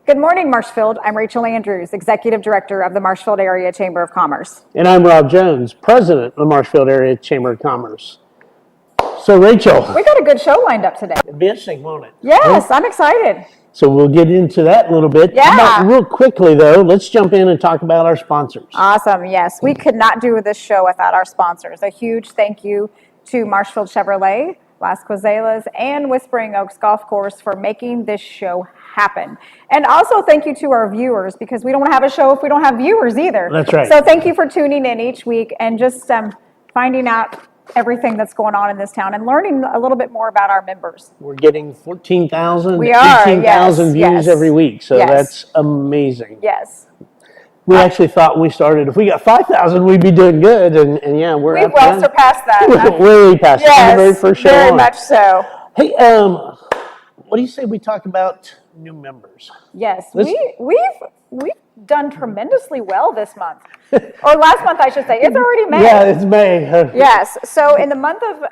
Good morning, Marshfield. I'm Rachel Andrews, Executive Director of the Marshfield Area Chamber of Commerce. And I'm Rob Jones, President of the Marshfield Area Chamber of Commerce. So, Rachel. We got a good show lined up today. It'll be interesting, won't it? Yes, I'm excited. So we'll get into that a little bit. Yeah. But real quickly, though, let's jump in and talk about our sponsors. Awesome, yes. We could not do this show without our sponsors. A huge thank you to Marshfield Chevrolet, Las Cozelas, and Whispering Oaks Golf Course for making this show happen. And also thank you to our viewers, because we don't have a show if we don't have viewers either. That's right. So thank you for tuning in each week and just finding out everything that's going on in this town and learning a little bit more about our members. We're getting 14,000 to are, 18,000 yes, views yes. every week, so Yes. that's amazing. Yes. We actually thought when we started, if we got 5,000, we'd be doing good, and yeah, we're We've up well there. surpassed that. Way past Yes, the very first show very on. much so. Hey, what do you say we talk about new members? Yes, Let's- we've done tremendously well this month, or last month I should say. It's already May. Yeah, it's May. Yes. So in the month of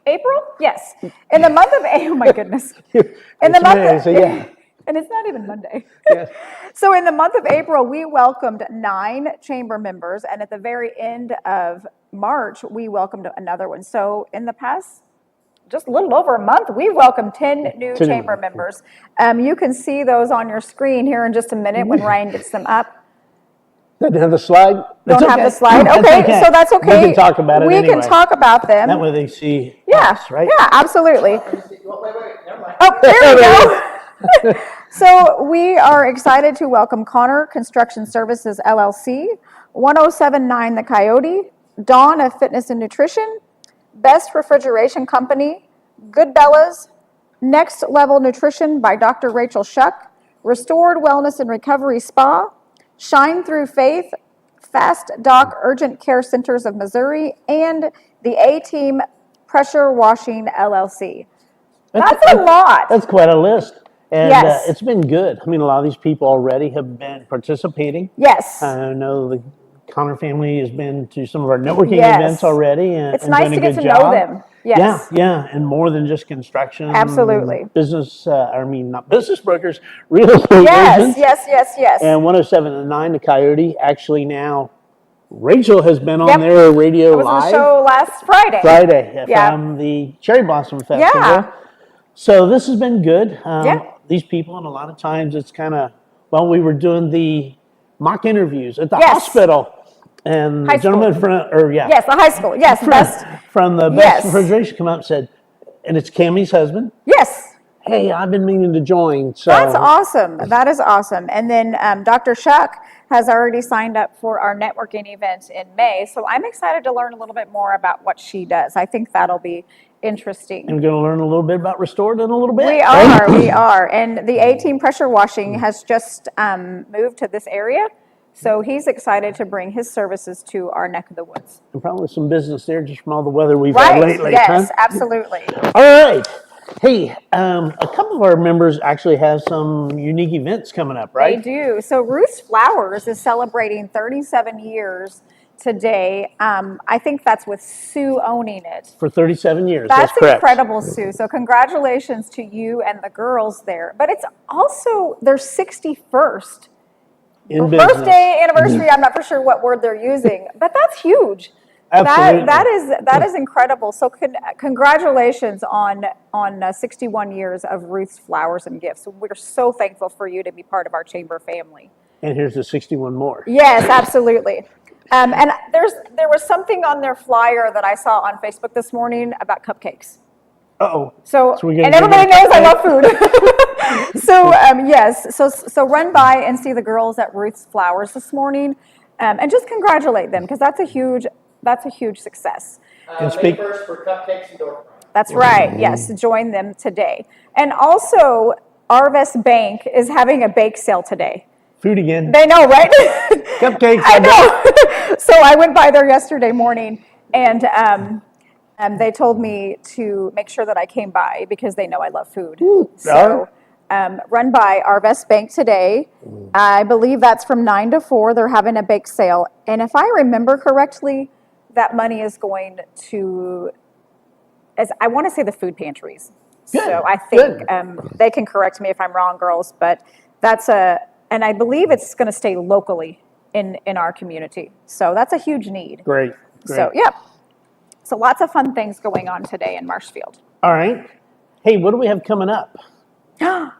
April, yes, in the month of oh my goodness, in the It's month May, so yeah. and it's not even Monday. Yes. So in the month of April, we welcomed 9 chamber members, and at the very end of March, we welcomed another one. So in the past, just a little over a month, we've welcomed 10 new 10 chamber members. You can see those on your screen here in just a minute when Ryan gets them up. Doesn't have the slide? Don't That's have okay. the slide. That's Okay, so that's okay. We can talk about it We anyway. can talk about them. That way they see Yeah, us, right? yeah, absolutely. Wait, never mind. Oh, there we go. So we are excited to welcome Connor Construction Services LLC, 1079 The Coyote, Dawn of Fitness and Nutrition, Best Refrigeration Company, Good Bellas, Next Level Nutrition by Dr. Rachel Shuck, Restored Wellness and Recovery Spa, Shine Through Faith, Fast Doc Urgent Care Centers of Missouri, and the A-Team Pressure Washing LLC. That's a lot. That's quite a list. And Yes. it's been good. I mean, a lot of these people already have been participating. Yes. I know the Connor family has been to some of our networking Yes. events already. And, It's and nice done a to get good to job. know them. Yes. Yeah, and more than just construction. Absolutely. Business, not business brokers, real estate Yes, agents. yes. And 107.9 The Coyote, actually now, Rachel has been on Yep. their radio I was on live the show last Friday. Friday Yeah. from the Cherry Blossom Festival. Yeah. So this has been good. Yeah. These people, and a lot of times it's kind of, well, we were doing the mock interviews at the Yes. hospital. And High the gentleman school. yeah. Yes, the high school. Yes, best. From the Yes. Best Refrigeration come up and said, and it's Cammie's husband. Yes. Hey, I've been meaning to join. So That's awesome. That is awesome. And then Dr. Shuck has already signed up for our networking event in May. So I'm excited to learn a little bit more about what she does. I think that'll be interesting. I'm going to learn a little bit about Restored in a little bit. We are. And the A-Team Pressure Washing has just moved to this area. So he's excited to bring his services to our neck of the woods. And probably some business there just from all the weather we've had Right. lately. Yes, huh? absolutely. All right. Hey, a couple of our members actually have some unique events coming up, right? They do. So Ruth's Flowers is celebrating 37 years today. I think that's with Sue owning it. For 37 years. That's correct. incredible, Sue. So congratulations to you and the girls there. But it's also their 61st In business. birthday anniversary. I'm not for sure what word they're using, but that's huge. Absolutely. That is incredible. So congratulations on 61 years of Ruth's Flowers and Gifts. We're so thankful for you to be part of our chamber family. And here's the 61 more. Yes, absolutely. And there was something on their flyer that I saw on Facebook this morning about cupcakes. Uh-oh. So we're gonna and give everybody them knows I love food. So yes, so run by and see the girls at Ruth's Flowers this morning, and just congratulate them because that's a huge success. And speak- May 1st for cupcakes and door prizes. That's right. Yes, join them today. And also, Arvest Bank is having a bake sale today. Food again. They know, right? Cupcakes. I know. So I went by there yesterday morning, and they told me to make sure that I came by because they know I love food. So run by Arvest Bank today. I believe that's from 9 to 4. They're having a bake sale. And if I remember correctly, that money is going to, as I want to say, the food pantries. Good, So I think good. they can correct me if I'm wrong, girls, but and I believe it's going to stay locally in our community. So that's a huge need. Great. So, yeah. So lots of fun things going on today in Marshfield. All right. Hey, what do we have coming up?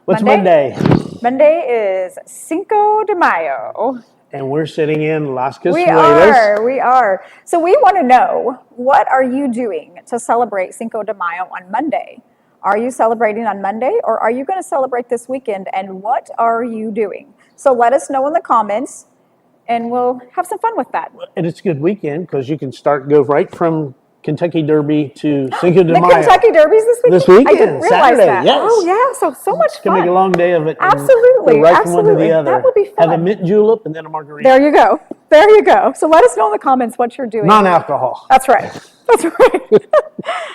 What's Monday? Monday is Cinco de Mayo. And we're sitting in Las We Casuelas. are. So we want to know, what are you doing to celebrate Cinco de Mayo on Monday? Are you celebrating on Monday, or are you going to celebrate this weekend, and what are you doing? So let us know in the comments, and we'll have some fun with that. And it's a good weekend because you can go right from Kentucky Derby to Cinco de The Mayo. Kentucky Derby's this weekend? This weekend, I didn't realize Saturday, that. yes. Oh, yeah, so much It's fun. going to make a long day of it. and Absolutely, go right from one to absolutely. the other. That would be Have a fun. mint julep and then a margarita. There you go. There you go. So let us know in the comments what you're doing. Non-alcohol. That's right. That's right.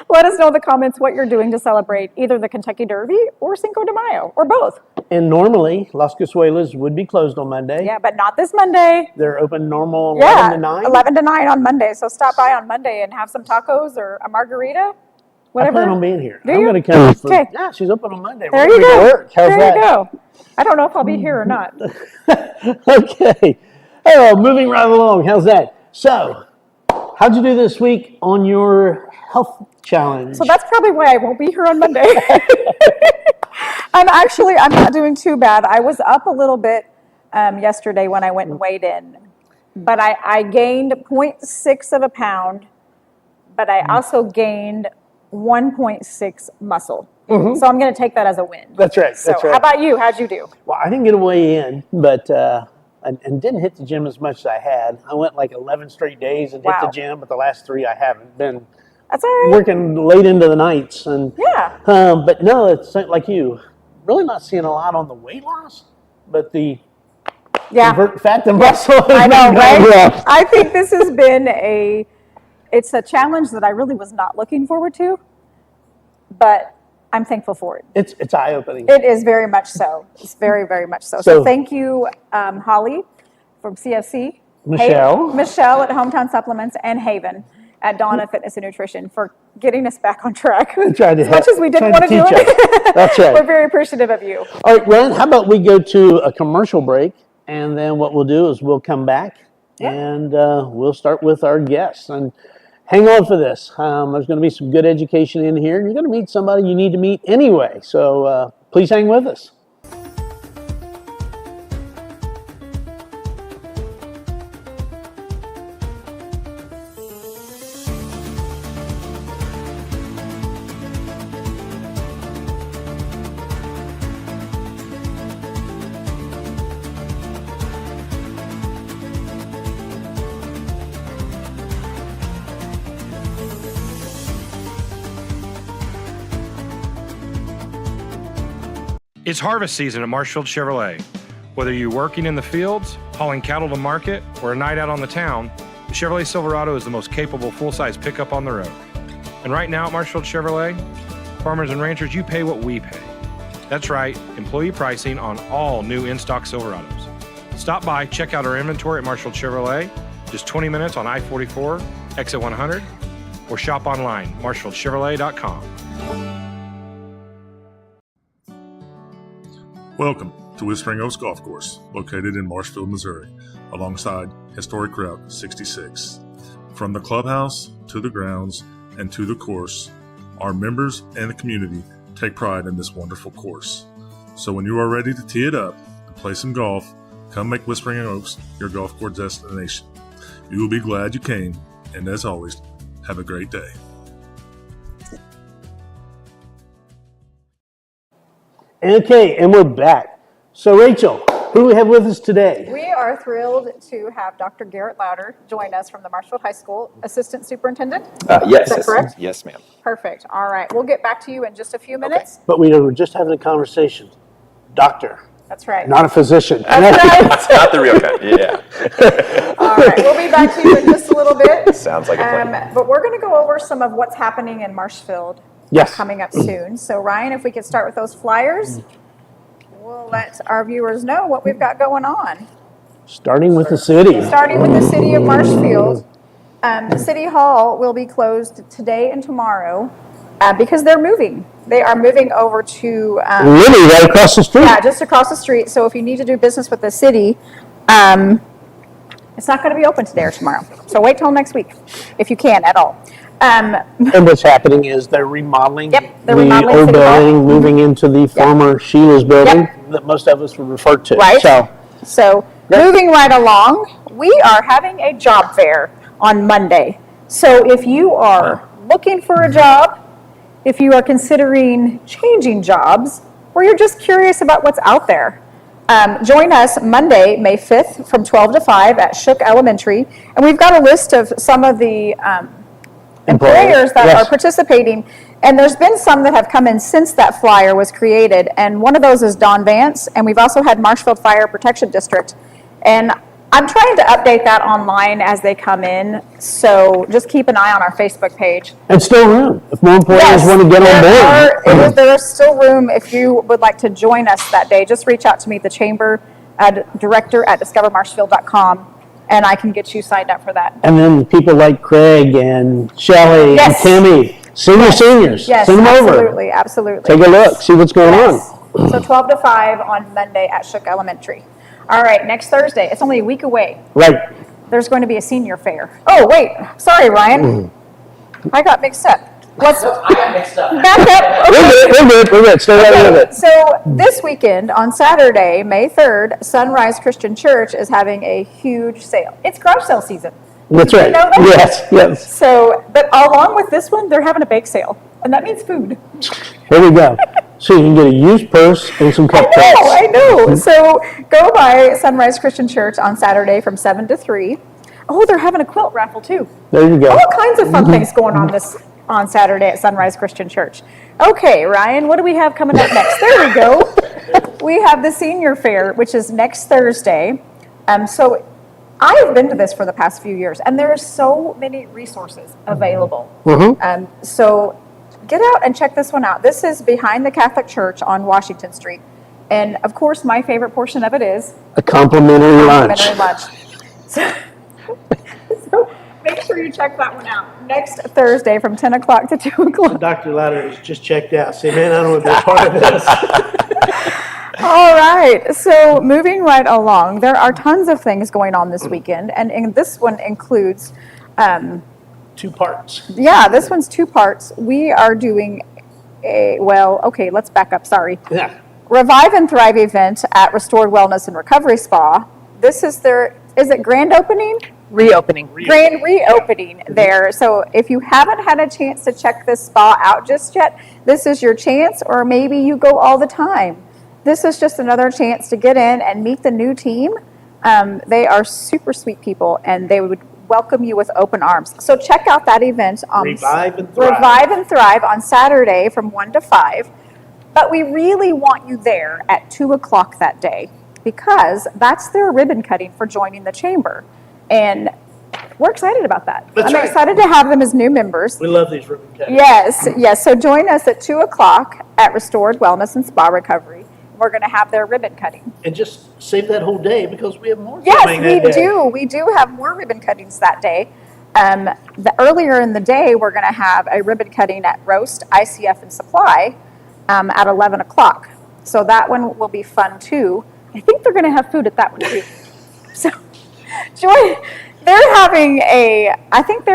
Let us know in the comments what you're doing to celebrate either the Kentucky Derby or Cinco de Mayo, or both. And normally, Las Casuelas would be closed on Monday. Yeah, but not this Monday. They're open normal 11 Yeah, to 9. 11 to 9 on Monday. So stop by on Monday and have some tacos or a margarita, I whatever. plan on being here. Do I'm you? going to come. Okay. Yeah, she's open on Monday. There We're you gonna go. be to work. How's There that? you go. I don't know if I'll be here or not. Okay. Oh, moving right along. How's that? So, how'd you do this week on your health challenge? So that's probably why I won't be here on Monday. I'm not doing too bad. I was up a little bit yesterday when I went and weighed in, but I gained 0.6 of a pound, but I also gained 1.6 muscle. So I'm going to take that as a win. That's right. So That's right. how about you? How'd you do? Well, I didn't get a weigh in, but and didn't hit the gym as much as I had. I went like 11 straight days and hit the Wow. gym, but the last 3 I haven't been That's all right. working late into the nights. And Yeah. but no, it's like you, really not seeing a lot on the weight loss, but the Yeah. convert fat to muscle. I know, right? Yeah. I think this has been it's a challenge that I really was not looking forward to, but I'm thankful for it. It's eye opening. It is very much so. It's very, very much so. So thank you, Holly from CFC. Michelle. Michelle at Hometown Supplements, and Haven at Donna Fitness and Nutrition for getting us back on track. Tried to As much as we didn't trying want to do teach it. us. That's right. We're very appreciative of you. All right, Ryan, how about we go to a commercial break, and then what we'll do is we'll come back and we'll start with our guests. And hang on for this. There's going to be some good education in here. You're going to meet somebody you need to meet anyway. So please hang with us. It's harvest season at Marshfield Chevrolet. Whether you're working in the fields, hauling cattle to market, or a night out on the town, the Chevrolet Silverado is the most capable full-size pickup on the road. And right now at Marshfield Chevrolet, farmers and ranchers, you pay what we pay. That's right, employee pricing on all new in-stock Silverados. Stop by, check out our inventory at Marshfield Chevrolet, just 20 minutes on I-44, exit 100, or shop online, marshfieldchevrolet.com. Welcome to Whispering Oaks Golf Course, located in Marshfield, Missouri, alongside historic Route 66. From the clubhouse to the grounds and to the course, our members and the community take pride in this wonderful course. So when you are ready to tee it up and play some golf, come make Whispering Oaks your golf course destination. You will be glad you came, and as always, have a great day. Okay, and we're back. So Rachel, who do we have with us today? We are thrilled to have Dr. Garrett Lowder join us from the Marshfield High School, Assistant Superintendent. Yes. Is that correct? Yes, ma'am. Perfect. All right. We'll get back to you in just a few minutes. But we were just having a conversation. Doctor, That's right. not a physician. That's right. Not the real kind. Yeah. All right. We'll be back to you in just a little bit. Sounds like a plan. But we're going to go over some of what's happening in Marshfield Yes. coming up soon. So Ryan, if we could start with those flyers, we'll let our viewers know what we've got going on. Starting with the city. Starting with the city of Marshfield. City Hall will be closed today and tomorrow because they're moving. They are moving over to, Literally right across the street. yeah, just across the street. So if you need to do business with the city, it's not going to be open today or tomorrow. So wait till next week, if you can at all. And what's happening is they're remodeling Yep, they're the remodeling old City Hall. building, moving into the former Sheila's building that most of us would refer to. Right. So, Moving right along, we are having a job fair on Monday. So if you are looking for a job, if you are considering changing jobs, or you're just curious about what's out there, join us Monday, May 5th from 12 to 5 at Shook Elementary. And we've got a list of some of the employers that Yes. are participating. And there's been some that have come in since that flyer was created. And one of those is Don Vance. And we've also had Marshfield Fire Protection District. And I'm trying to update that online as they come in. So just keep an eye on our Facebook page. and still room if more employers want to get on board. There is still room if you would like to join us that day. Just reach out to me, the chamber director at discovermarshfield.com, and I can get you signed up for that. And then people like Craig and Shelley Yes. and Timmy, seniors, Yes, send them over. absolutely, absolutely. Take a look, see what's going Yes. on. So 12 to 5 on Monday at Shook Elementary. All right, next Thursday, it's only a week away. Right. There's going to be a senior fair. Oh, wait, sorry, Ryan. I got mixed up. Let's I got mixed up. back up. We're good. Stay right with it. So this weekend, on Saturday, May 3rd, Sunrise Christian Church is having a huge sale. It's garage sale season. That's Did you right. know that? Yes. So, but along with this one, they're having a bake sale, and that means food. Here we go. So you can get a used purse and some cupcakes. I know. So go by Sunrise Christian Church on Saturday from 7 to 3. Oh, they're having a quilt raffle too. There you go. All kinds of fun things going on Saturday at Sunrise Christian Church. Okay, Ryan, what do we have coming up next? There we go. We have the senior fair, which is next Thursday. So I've been to this for the past few years, and there are so many resources available. So get out and check this one out. This is behind the Catholic Church on Washington Street. And of course, my favorite portion of it is A complimentary lunch. complimentary lunch. So make sure you check that one out. Next Thursday from 10 o'clock to 2 o'clock. Dr. Lowder is just checked out. Say, man, I don't want to be a part of this. All right, so moving right along, there are tons of things going on this weekend, and this one includes, 2 parts. this one's 2 parts. We are doing let's back up, sorry. Yeah. Revive and Thrive event at Restored Wellness and Recovery Spa. This is is it grand opening? Reopening. Grand reopening there. So if you haven't had a chance to check this spa out just yet, this is your chance, or maybe you go all the time. This is just another chance to get in and meet the new team. They are super sweet people, and they would welcome you with open arms. So check out that event. Revive and Thrive. Revive and Thrive on Saturday from 1 to 5. But we really want you there at 2 o'clock that day, because that's their ribbon cutting for joining the chamber. And we're excited about that. That's I'm right. excited to have them as new members. We love these ribbon cuttings. Yes. So join us at 2 o'clock at Restored Wellness and Spa Recovery. We're going to have their ribbon cutting. And just save that whole day because we have more Yes, filming we that day. do. We do have more ribbon cuttings that day. Earlier in the day, we're going to have a ribbon cutting at Rost, ICF, and Supply at 11 o'clock. So that one will be fun too. I think they're going to have food at that one too. So join. They're having I think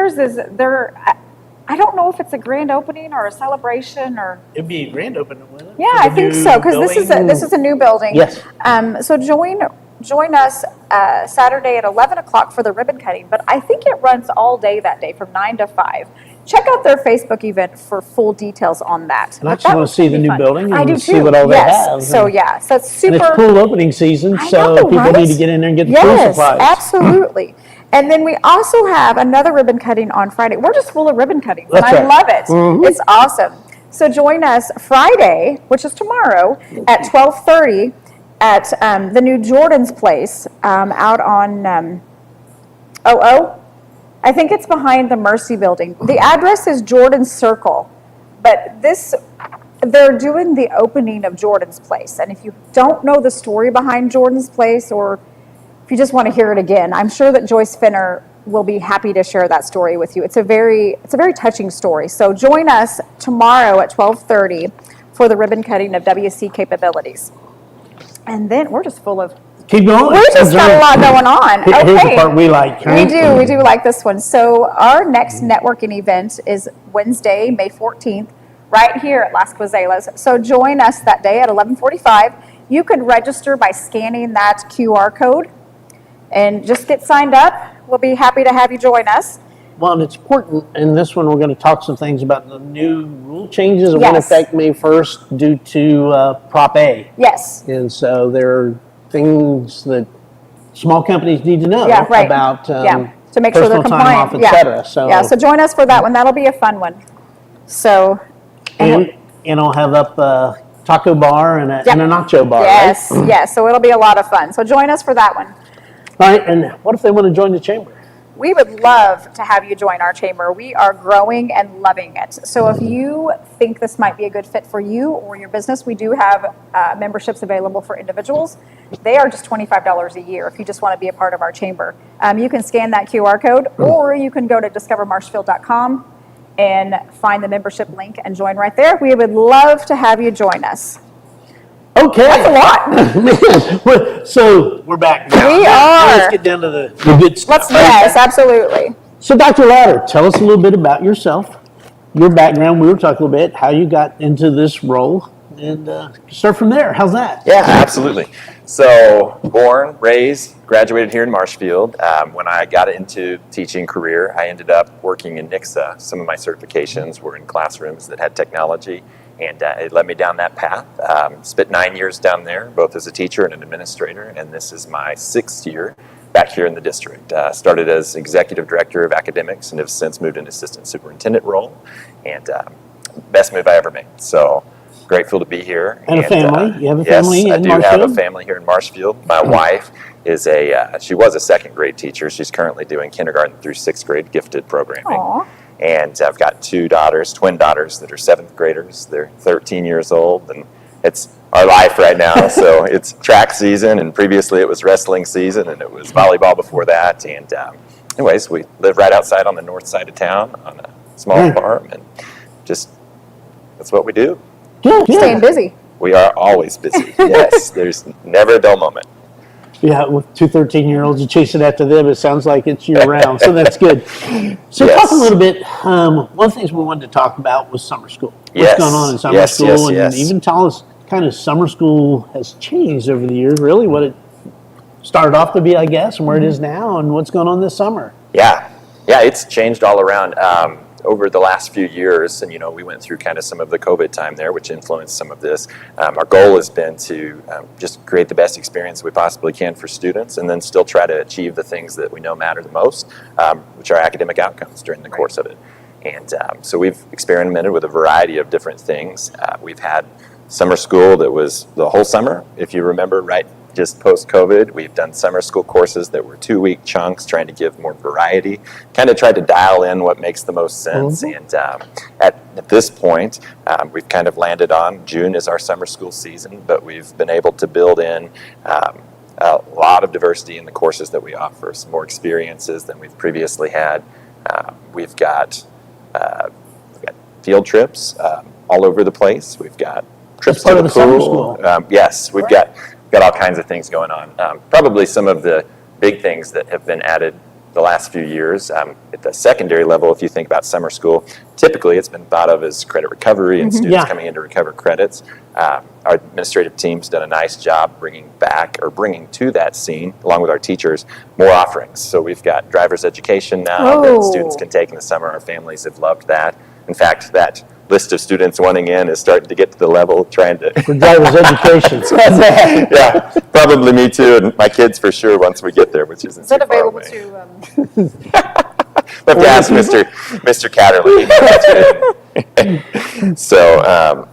I don't know if it's a grand opening or a celebration or. It'd be a grand opening, wouldn't it? Yeah, For I the think new so, because this building? is a new building. Yes. So join us Saturday at 11 o'clock for the ribbon cutting, but I think it runs all day that day from 9 to 5. Check out their Facebook event for full details on that. And I But just that want would to see the be new fun. building I do and see too. what all they Yes. have. So yeah, so it's And super. it's pool opening season, I so know, people right? need to get in there and get the pool Yes, supplies. absolutely. And then we also have another ribbon cutting on Friday. We're just full of ribbon cuttings, and That's I right. love it. Mhm. It's awesome. So join us Friday, which is tomorrow, at 12:30 at the new Jordan's Place out on I think it's behind the Mercy Building. The address is Jordan's Circle, but they're doing the opening of Jordan's Place. And if you don't know the story behind Jordan's Place, or if you just want to hear it again, I'm sure that Joyce Finner will be happy to share that story with you. It's a very touching story. So join us tomorrow at 12:30 for the ribbon cutting of WC CapeAbilities. And then we're just full of, Keep going. we just got a lot going on. Here's the Okay. part we like. We do like this one. So our next networking event is Wednesday, May 14th, right here at Las Quazelas. So join us that day at 11:45. You could register by scanning that QR code and just get signed up. We'll be happy to have you join us. Well, and it's important, in this one, we're going to talk some things about the new rule changes that went Yes. effect May 1st due to Prop A. Yes. And so there are things that small companies need to know Yeah, right. about To make sure they're personal time compliant. off, et cetera. So, yeah, so join us for that one. That'll be a fun one. So, and I'll have up a taco bar and a nacho bar, yes, right? yes. So it'll be a lot of fun. So join us for that one. All right, and what if they want to join the chamber? We would love to have you join our chamber. We are growing and loving it. So if you think this might be a good fit for you or your business, we do have memberships available for individuals. They are just $25 a year if you just want to be a part of our chamber. You can scan that QR code, or you can go to discovermarshfield.com and find the membership link and join right there. We would love to have you join us. Okay. That's a lot. Man, so we're back now. We Now are. let's get down to the good stuff. Yes, absolutely. So Dr. Lowder, tell us a little bit about yourself, your background. We were talking a little bit, how you got into this role, and start from there. How's that? Yeah, absolutely. So, born, raised, graduated here in Marshfield. When I got into teaching career, I ended up working in NICSA. Some of my certifications were in classrooms that had technology, and it led me down that path. Spent 9 years down there, both as a teacher and an administrator, and this is my 6th year back here in the district. Started as executive director of academics and have since moved into assistant superintendent role, and best move I ever made. So grateful to be here. And a family. You have a family yes, I in do have a Marshfield? family here in Marshfield. My wife is she was a 2nd grade teacher. She's currently doing kindergarten through 6th grade gifted programming. Aw. And I've got 2 daughters, twin daughters that are 7th graders. They're 13 years old, and it's our life right now. So it's track season, and previously it was wrestling season, and it was volleyball before that. And anyways, we live right outside on the north side of town on a small farm, and just that's what we do. Good. Staying busy. We are always busy. Yes, there's never a dull moment. Yeah, with 2 13-year-olds, you chase it after them. It sounds like it's year-round, so that's good. So Yes. talk a little bit, one of the things we wanted to talk about was summer school. What's Yes. going on in summer Yes, school, yes, and yes. even tell us kind of summer school has changed over the years, really, what it started off to be, I guess, and where it is now, and what's going on this summer. Yeah, it's changed all around over the last few years, and we went through kind of some of the COVID time there, which influenced some of this. Our goal has been to just create the best experience we possibly can for students, and then still try to achieve the things that we know matter the most, which are academic outcomes during the course of it. And so we've experimented with a variety of different things. We've had summer school that was the whole summer, if you remember, right? Just post-COVID, we've done summer school courses that were 2-week chunks, trying to give more variety, kind of tried to dial in what makes the most sense. And at this point, we've kind of landed on June is our summer school season, but we've been able to build in a lot of diversity in the courses that we offer, some more experiences than we've previously had. We've got field trips all over the place. We've got trips part to of the the summer pool. school. Yes, we've got all kinds of things going on. Probably some of the big things that have been added the last few years. At the secondary level, if you think about summer school, typically it's been thought of as credit recovery and students Yeah. coming in to recover credits. Our administrative team's done a nice job bringing to that scene, along with our teachers, more offerings. So we've got driver's education now that students can take in the summer. Our families have loved that. In fact, that list of students wanting in is starting to get to the level trying to For driver's education. yeah, probably me too, and my kids for sure once we get there, which isn't Is it too far available away. to, We'll have to ask Mr. Catterley. So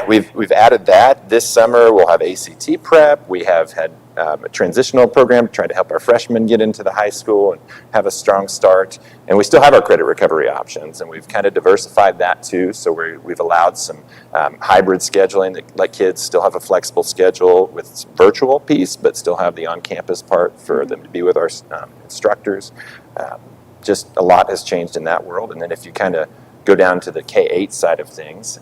we've added that. This summer we'll have ACT prep. We have had a transitional program trying to help our freshmen get into the high school and have a strong start. And we still have our credit recovery options, and we've kind of diversified that too. So we've allowed some hybrid scheduling that let kids still have a flexible schedule with some virtual piece, but still have the on-campus part for them to be with our instructors. just a lot has changed in that world. And then if you kind of go down to the K-8 side of things,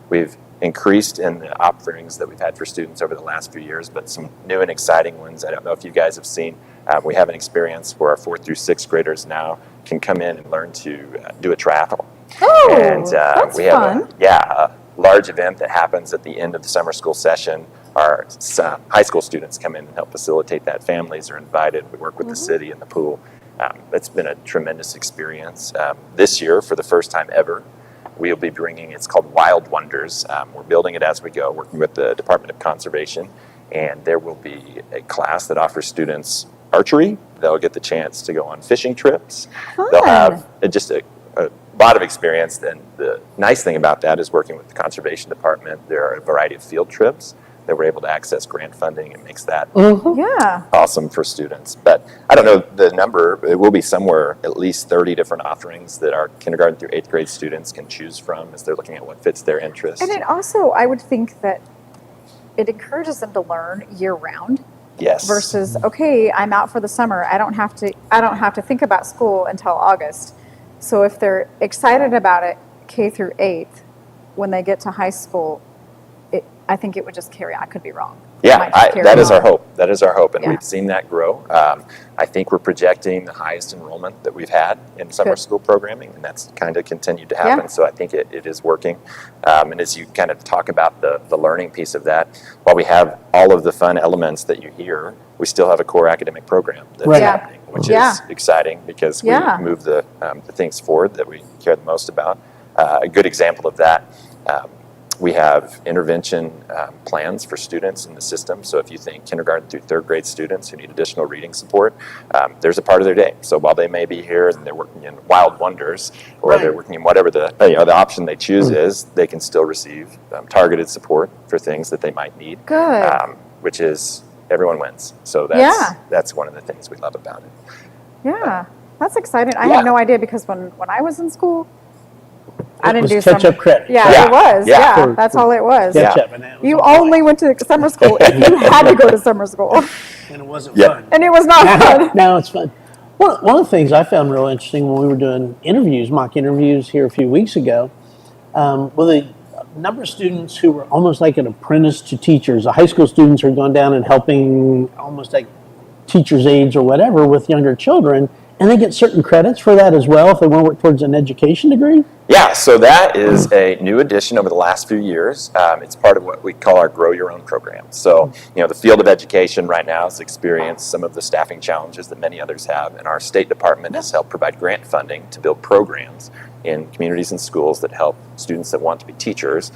we've increased in the offerings that we've had for students over the last few years, but some new and exciting ones. I don't know if you guys have seen. We have an experience where our 4th through 6th graders now can come in and learn to do a triathlon. Oh, And that's we have fun. a large event that happens at the end of the summer school session. Our high school students come in and help facilitate that. Families are invited. We work with the city and the pool. It's been a tremendous experience. This year, for the first time ever, we'll be bringing, it's called Wild Wonders. We're building it as we go, working with the Department of Conservation, and there will be a class that offers students archery. They'll get the chance to go on fishing trips. Fun. They'll have just a lot of experience. And the nice thing about that is working with the Conservation Department, there are a variety of field trips that we're able to access grant funding. It makes that Yeah. awesome for students. But I don't know the number. It will be somewhere at least 30 different offerings that our kindergarten through 8th grade students can choose from as they're looking at what fits their interests. And it also, I would think that it encourages them to learn year round Yes. versus, okay, I'm out for the summer. I don't have to think about school until August. So if they're excited about it K through 8th, when they get to high school, I think it would just carry on. I could be wrong. It Yeah, might just carry that is our on. hope. That is our hope, and Yeah. we've seen that grow. I think we're projecting the highest enrollment that we've had in summer Good. school programming, and that's kind of continued to happen. Yeah. So I think it is working. And as you kind of talk about the learning piece of that, while we have all of the fun elements that you hear, we still have a core academic program that's Right. Yeah. happening, which Yeah. is exciting because we Yeah. move the things forward that we care the most about. A good example of that. We have intervention plans for students in the system. So if you think kindergarten through 3rd grade students who need additional reading support, there's a part of their day. So while they may be here and they're working in Wild Wonders, or Right. they're working in whatever the option they choose is, they can still receive targeted support for things that they might need. Good. Which is everyone wins. So Yeah. that's one of the things we love about it. Yeah. That's exciting. I Yeah. had no idea because when I was in school, I didn't was do catch-up summer. credit. Yeah, Yeah. it was. Yeah. Yeah, that's all it was. Yeah. Catch up, and that was You all only went to summer school if you had to go to summer school, and it wasn't Yep. fun. and it was not fun. Now it's fun. One of the things I found real interesting when we were doing interviews, mock interviews here a few weeks ago, well, the number of students who were almost like an apprentice to teachers, the high school students who are going down and helping almost like teachers' aides or whatever with younger children, and they get certain credits for that as well if they want to work towards an education degree. Yeah, so that is a new addition over the last few years. It's part of what we call our Grow Your Own program. So, the field of education right now has experienced some of the staffing challenges that many others have, and our state department has helped provide grant funding to build programs in communities and schools that help students that want to be teachers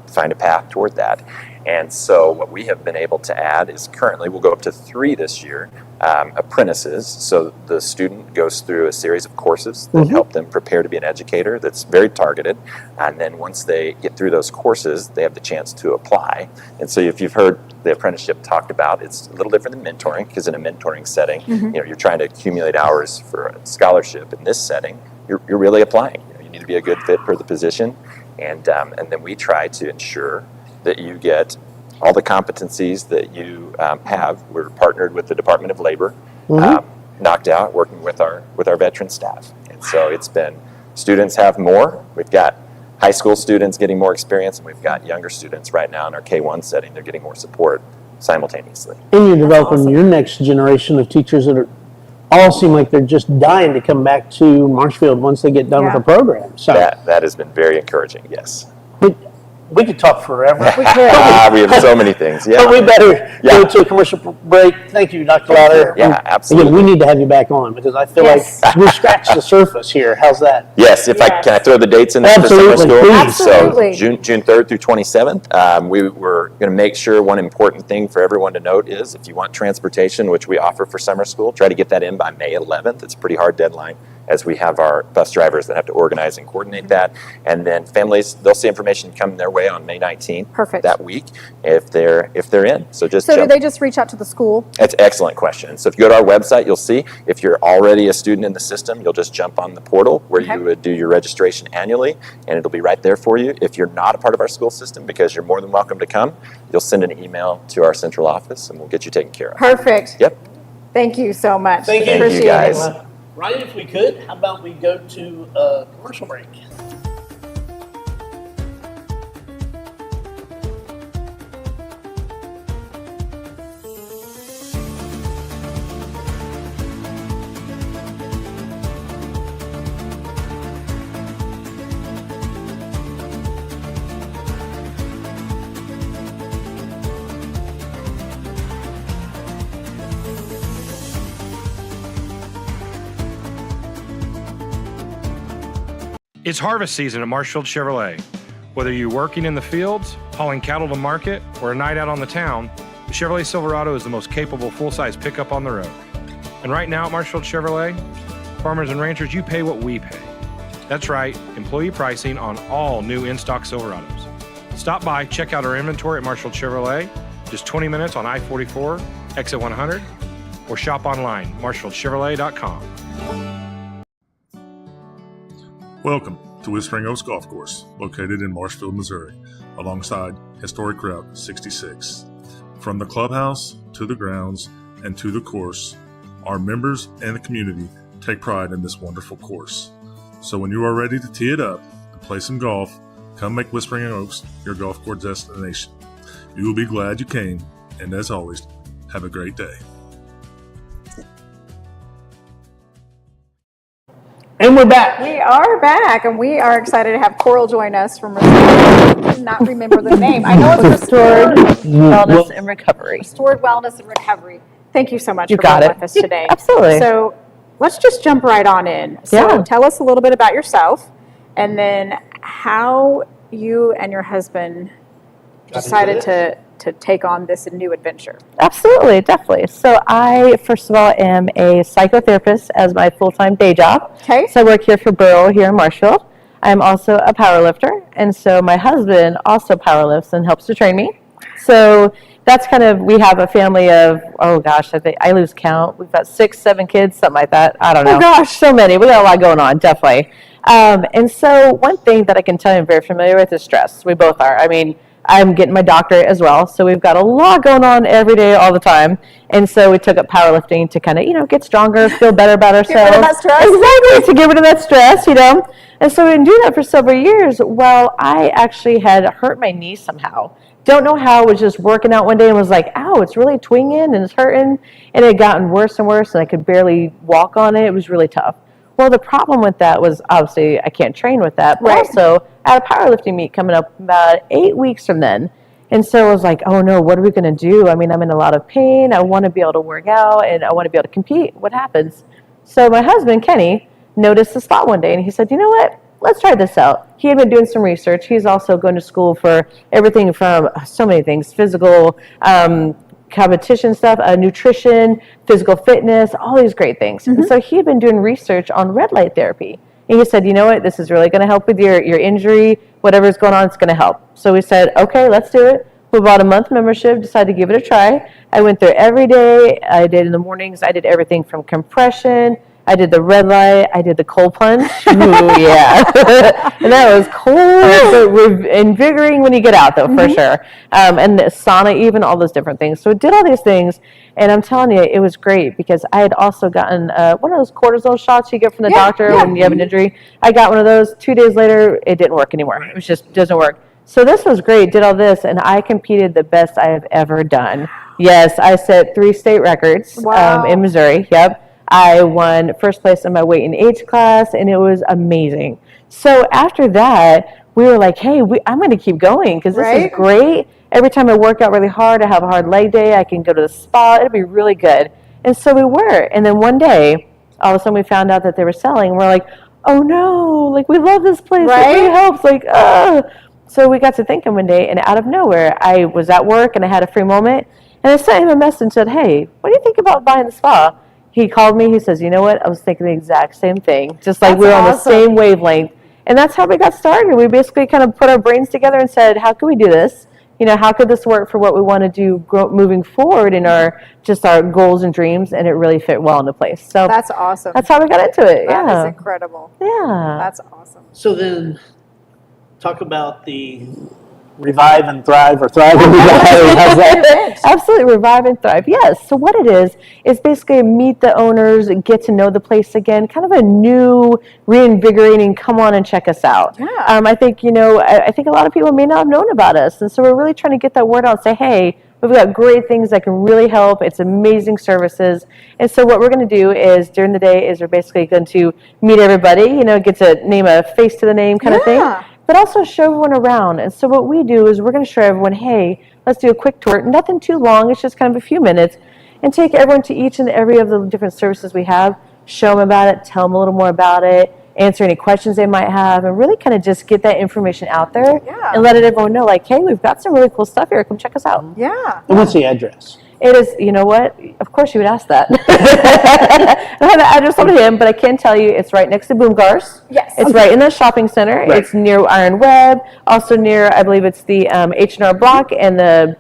find a path toward that. And so what we have been able to add is currently, we'll go up to 3 this year, apprentices. So the student goes through a series of courses that help them prepare to be an educator that's very targeted. And then once they get through those courses, they have the chance to apply. And so if you've heard the apprenticeship talked about, it's a little different than mentoring, because in a mentoring setting, you're trying to accumulate hours for a scholarship. In this setting, you're really applying. You need to be a good fit for the position. And then we try to ensure that you get all the competencies that you have. We're partnered with the Department of Labor, knocked out, working with our veteran staff. And so it's been, students have more. We've got high school students getting more experience, and we've got younger students right now in our K-1 setting. They're getting more support simultaneously. And you're developing your next generation of teachers that all seem like they're just dying to come back to Marshfield once they get done with Yeah. the program. So That has been very encouraging, yes. we could talk forever. We could. We have so many things, yeah. But we better Yeah. go to a commercial break. Thank you, Dr. Lowder. Yeah, And absolutely. Again, we need to have you back on because I feel Yes. like we've scratched the surface here. How's that? Yes, if Yes. can I throw the dates in there for summer Absolutely, school? please. Absolutely. So June 3rd through 27th. We were going to make sure one important thing for everyone to note is if you want transportation, which we offer for summer school, try to get that in by May 11th. It's a pretty hard deadline, as we have our bus drivers that have to organize and coordinate that. And then families, they'll see information come their way on May 19th. Perfect. That week, if they're in. So just So do jump. they just reach out to the school? That's an excellent question. So if you go to our website, you'll see if you're already a student in the system, you'll just jump on the portal where Okay. you would do your registration annually, and it'll be right there for you. If you're not a part of our school system, because you're more than welcome to come, you'll send an email to our central office, and we'll get you taken care of. Perfect. Yep. Thank you so much. Thank you. Thank you, Appreciate guys. it. Ryan, if we could, how about we go to a commercial break? It's harvest season at Marshfield Chevrolet. Whether you're working in the fields, hauling cattle to market, or a night out on the town, the Chevrolet Silverado is the most capable full-size pickup on the road. And right now at Marshfield Chevrolet, farmers and ranchers, you pay what we pay. That's right, employee pricing on all new in-stock Silverados. Stop by, check out our inventory at Marshfield Chevrolet, just 20 minutes on I-44, exit 100, or shop online, marshfieldchevrolet.com. Welcome to Whispering Oaks Golf Course, located in Marshfield, Missouri, alongside historic Route 66. From the clubhouse to the grounds and to the course, our members and the community take pride in this wonderful course. So when you are ready to tee it up and play some golf, come make Whispering Oaks your golf course destination. You will be glad you came, and as always, have a great day. And we're back. We are back, and we are excited to have Coral join us from I cannot remember the name. I know it's Restored Wellness and Recovery. Wellness and Recovery. Thank you so much You for got being it. with us today. Absolutely. So let's just jump right on in. So Yeah. tell us a little bit about yourself, and then how you and your husband decided to take on this new adventure. Absolutely, definitely. So I, first of all, am a psychotherapist as my full-time day job. Okay. So I work here for Burrow here in Marshfield. I'm also a power lifter, and so my husband also power lifts and helps to train me. So that's kind of, we have a family of, oh gosh, I think I lose count. We've got 6, 7 kids, something like that. I don't know. Oh gosh. So many. We got a lot going on, definitely. And so one thing that I can tell you I'm very familiar with is stress. We both are. I mean, I'm getting my doctorate as well, so we've got a lot going on every day, all the time. And so we took up powerlifting to kind of, get stronger, feel better about ourselves. Get rid of that stress. Exactly, to get rid of that stress, And so we didn't do that for several years. Well, I actually had hurt my knee somehow. Don't know how. I was just working out one day and was like, ow, it's really twinging and it's hurting. And it had gotten worse and worse, and I could barely walk on it. It was really tough. Well, the problem with that was obviously I can't train with that, but Right. also I had a powerlifting meet coming up about 8 weeks from then. And so I was like, oh no, what are we going to do? I mean, I'm in a lot of pain. I want to be able to work out and I want to be able to compete. What happens? So my husband, Kenny, noticed the spot one day and he said, you know what? Let's try this out. He had been doing some research. He's also going to school for everything from so many things, physical, competition stuff, nutrition, physical fitness, all these great things. And so he had been doing research on red light therapy. And he said, you know what, this is really going to help with your injury, whatever's going on, it's going to help. So we said, okay, let's do it. We bought a month membership, decided to give it a try. I went there every day. I did in the mornings. I did everything from compression. I did the red light. I did the cold plunge. Ooh, yeah. And that was cold, but invigorating when you get out, though, for sure. And the sauna, even, all those different things. So I did all these things, and I'm telling you, it was great because I had also gotten one of those cortisone shots you get from the doctor when you have an injury. I got one of those. 2 days later, it didn't work anymore. It was just doesn't work. So this was great. Did all this, and I competed the best I have ever done. Yes, I set 3 state records in Missouri. Yep. I won first place in my weight and age class, and it was amazing. So after that, we were like, hey, I'm going to keep going because this is great. Every time I work out really hard, I have a hard leg day, I can go to the spa. It'll be really good. And so we were. And then one day, all of a sudden we found out that they were selling. We're like, oh no, like we love this place. It really helps. Like, So we got to thinking one day, and out of nowhere, I was at work and I had a free moment. And I sent him a message and said, hey, what do you think about buying the spa? He called me. He says, you know what? I was thinking the exact same thing. Just like we were on the same wavelength. And that's how we got started. We basically kind of put our brains together and said, how can we do this? How could this work for what we want to do moving forward in our goals and dreams? And it really fit well into place. So that's awesome. That's how we got into it. That is incredible. Yeah. That's awesome. So then talk about the revive and thrive, or thrive and revive. How's that? Absolutely, revive and thrive. Yes. So what it is basically meet the owners, get to know the place again, kind of a new, reinvigorating. Come on and check us out. Yeah. I think I think a lot of people may not have known about us, and so we're really trying to get that word out. And say, hey, we've got great things that can really help. It's amazing services. And so what we're going to do is during the day is we're basically going to meet everybody. Get to name a face to the name kind of thing. But also show everyone around. And so what we do is we're going to show everyone, hey, let's do a quick tour. Nothing too long. It's just kind of a few minutes. And take everyone to each and every of the different services we have. Show them about it. Tell them a little more about it. Answer any questions they might have. And really kind of just get that information out there. Yeah. And let everyone know, like, hey, we've got some really cool stuff here. Come check us out. Yeah. And what's the address? It is, you know what? Of course you would ask that. I don't have the address on him, but I can tell you it's right next to Boomgars. Yes. It's right in the shopping center. Right. It's near Iron Web, also near, I believe it's the H&R Block, and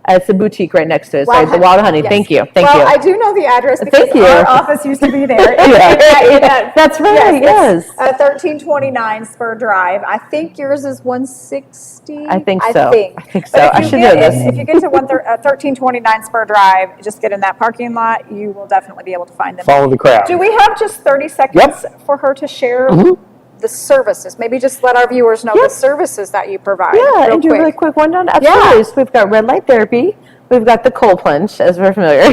it's a boutique right next to it. Sorry, the Wild Honey. Yes. Thank you. Well, I do know the address because Thank you. our office used to be there. That's right, yes. 1329 Spur Drive. I think yours is 160. I think so. I think so. I should know this. If you get to 1329 Spur Drive, just get in that parking lot. You will definitely be able to find them. Follow the crowd. Do we have just 30 seconds for her to share the services? Maybe just let our viewers know the services that you provide. Yeah, real and do a quick. really quick rundown. Absolutely. So we've got red light therapy. We've got the cold plunge, as we're familiar.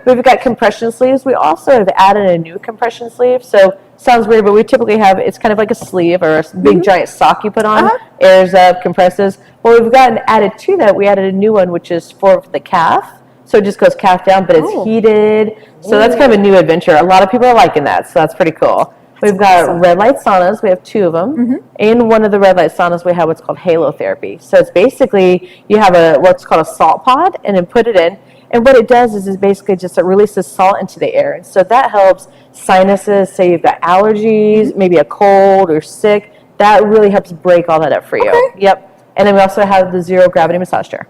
We've got compression sleeves. We also have added a new compression sleeve. So sounds weird, but we typically have, it's kind of like a sleeve or a big giant sock you put on, airs up, compresses. Well, we've gotten added to that. We added a new one, which is for the calf. So it just goes calf down, but it's heated. So that's kind of a new adventure. A lot of people are liking that, so that's pretty cool. We've got red light saunas. We have 2 of them. In one of the red light saunas, we have what's called halo therapy. So it's basically you have what's called a salt pod, and then put it in. And what it does is basically just it releases salt into the air. And so that helps sinuses. Say you've got allergies, maybe a cold or sick. That really helps break all that up for you. Yep. And then we also have the zero gravity massage chair.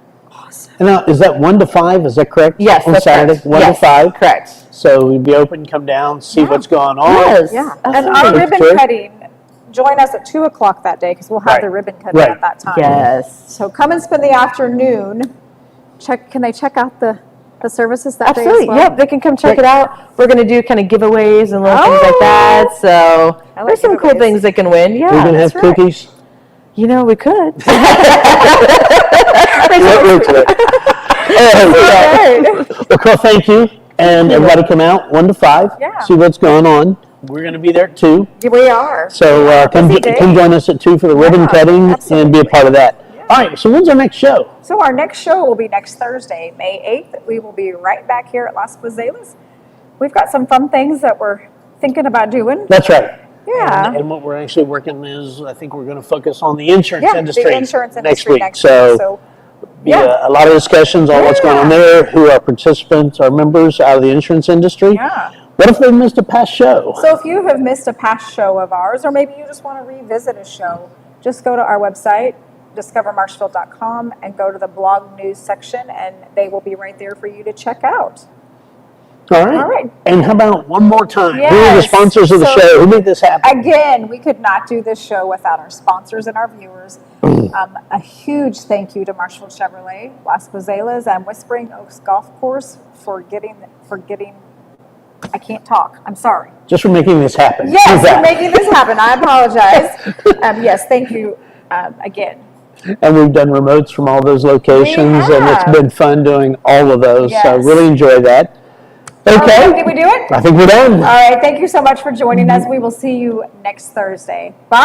And now, is that 1 to 5? Is that correct? Yes, on that's Saturday, correct. 1 Yes, to 5. correct. So we'd be open, come down, see what's going on. Yes. Yeah, and absolutely. our ribbon Sure. cutting, join us at 2 o'clock that day because we'll have the ribbon cutting Right. at that time. Yes. So come and spend the afternoon. Can they check out the services that day Absolutely. as well? Yep, they can come check it out. We're going to do kind of giveaways and little things like that. So I like there's some cool giveaways. things they can win. Yeah. We're going to have that's right. cookies. You know, we could. Well, Carl, thank you. And everybody come out 1 to 5. Yeah. See what's going on. We're going to be there at 2. We are. So come busy day. join us at 2 for the ribbon cutting absolutely. and be a part of that. All right, so when's our next show? So our next show will be next Thursday, May 8th. We will be right back here at Las Posadas. We've got some fun things that we're thinking about doing. That's right. Yeah. And what we're actually working is, I think we're going to focus on the insurance Yeah, industry, the insurance industry next week. So be a lot of discussions on what's going on there, who are participants, our members out of the insurance industry. Yeah. What if they missed a past show? So if you have missed a past show of ours, or maybe you just want to revisit a show, just go to our website, discovermarshfield.com, and go to the blog news section, and they will be right there for you to check out. All right. All right. And how about one more time? Who are the Yes. sponsors of the So- show? Who made this happen? Again, we could not do this show without our sponsors and our viewers. A huge thank you to Marshfield Chevrolet, Las Posadas, and Whispering Oaks Golf Course for getting. I can't talk. I'm sorry. Just for making this happen. How's Yes, that? for making this happen. I apologize. Yes, thank you again. And we've done remotes from all those locations, and it's have. been fun doing all of those. So Yes. really enjoy that. Okay. All right, did we do it? I think we're done. All right. Thank you so much for joining us. We will see you next Thursday. Bye.